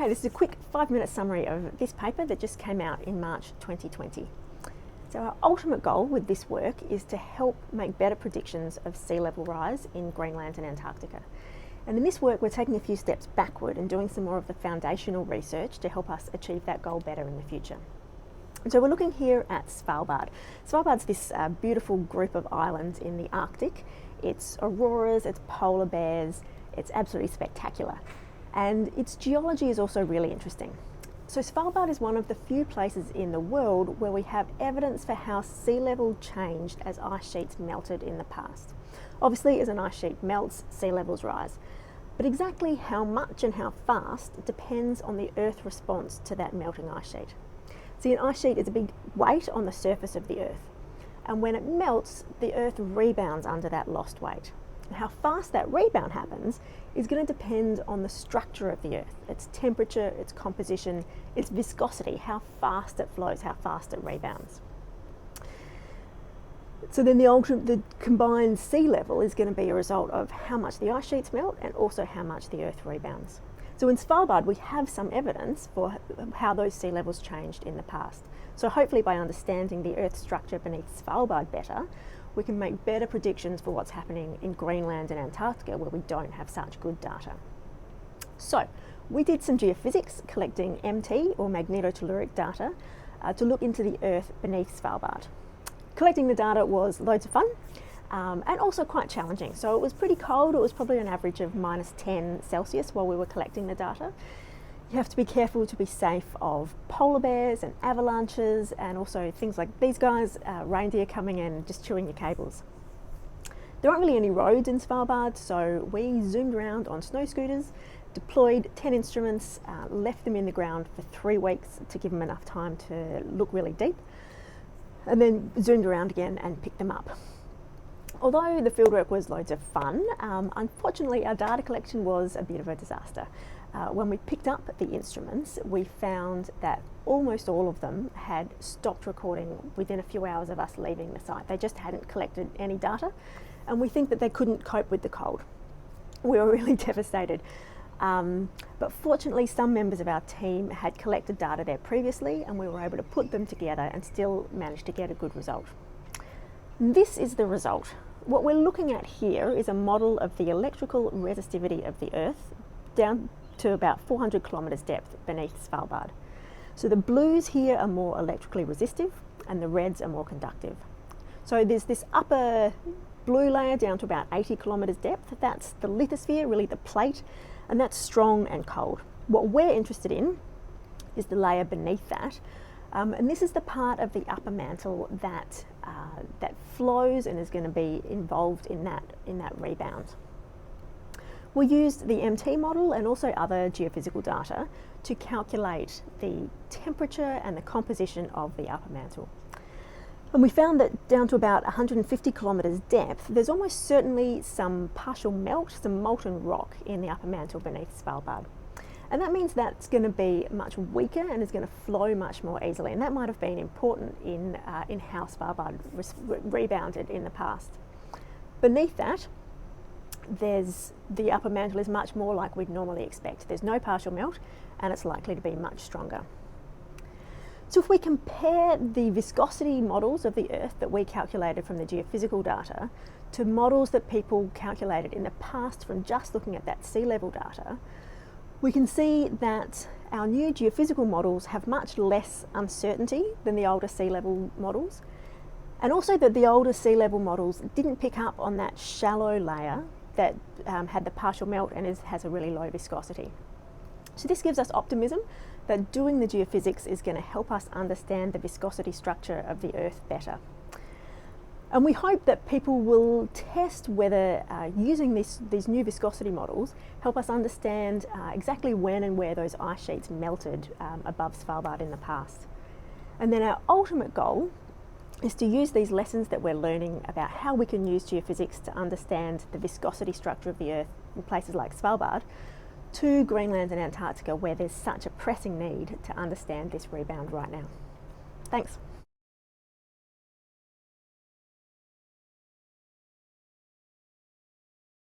Okay, this is a quick 5-minute summary of this paper that just came out in March 2020. So our ultimate goal with this work is to help make better predictions of sea level rise in Greenland and Antarctica. And in this work, we're taking a few steps backward and doing some more of the foundational research to help us achieve that goal better in the future. So we're looking here at Svalbard. Svalbard's this beautiful group of islands in the Arctic. It's auroras, it's polar bears, it's absolutely spectacular. And its geology is also really interesting. So Svalbard is one of the few places in the world where we have evidence for how sea level changed as ice sheets melted in the past. Obviously, as an ice sheet melts, sea levels rise. But exactly how much and how fast depends on the Earth response to that melting ice sheet. See, an ice sheet is a big weight on the surface of the Earth. And when it melts, the Earth rebounds under that lost weight. And how fast that rebound happens is going to depend on the structure of the Earth, its temperature, its composition, its viscosity, how fast it flows, how fast it rebounds. So then the combined sea level is going to be a result of how much the ice sheets melt and also how much the Earth rebounds. So in Svalbard, we have some evidence for how those sea levels changed in the past. So hopefully by understanding the Earth structure beneath Svalbard better, we can make better predictions for what's happening in Greenland and Antarctica where we don't have such good data. So we did some geophysics collecting MT or magnetotelluric data to look into the Earth beneath Svalbard. Collecting the data was loads of fun and also quite challenging. So it was pretty cold. It was probably an average of -10 Celsius while we were collecting the data. You have to be careful to be safe of polar bears and avalanches and also things like these guys, reindeer coming in and just chewing your cables. There aren't really any roads in Svalbard, so we zoomed around on snow scooters, deployed 10 instruments, left them in the ground for 3 weeks to give them enough time to look really deep, and then zoomed around again and picked them up. Although the fieldwork was loads of fun, unfortunately our data collection was a bit of a disaster. When we picked up the instruments, we found that almost all of them had stopped recording within a few hours of us leaving the site. They just hadn't collected any data, and we think that they couldn't cope with the cold. We were really devastated. But fortunately, some members of our team had collected data there previously, and we were able to put them together and still managed to get a good result. This is the result. What we're looking at here is a model of the electrical resistivity of the Earth down to about 400 kilometres depth beneath Svalbard. So the blues here are more electrically resistive and the reds are more conductive. So there's this upper blue layer down to about 80 kilometres depth. That's the lithosphere, really the plate, and that's strong and cold. What we're interested in is the layer beneath that. And this is the part of the upper mantle that flows and is going to be involved in that rebound. We used the MT model and also other geophysical data to calculate the temperature and the composition of the upper mantle. And we found that down to about 150 kilometres depth, there's almost certainly some partial melt, some molten rock in the upper mantle beneath Svalbard. And that means that's going to be much weaker and is going to flow much more easily. And that might have been important in how Svalbard rebounded in the past. Beneath that, the upper mantle is much more like we'd normally expect. There's no partial melt and it's likely to be much stronger. So if we compare the viscosity models of the Earth that we calculated from the geophysical data to models that people calculated in the past from just looking at that sea level data, we can see that our new geophysical models have much less uncertainty than the older sea level models, and also that the older sea level models didn't pick up on that shallow layer that had the partial melt and has a really low viscosity. So this gives us optimism that doing the geophysics is going to help us understand the viscosity structure of the Earth better. And we hope that people will test whether using these new viscosity models help us understand exactly when and where those ice sheets melted above Svalbard in the past. And then our ultimate goal is to use these lessons that we're learning about how we can use geophysics to understand the viscosity structure of the Earth in places like Svalbard to Greenland and Antarctica, where there's such a pressing need to understand this rebound right now. Thanks.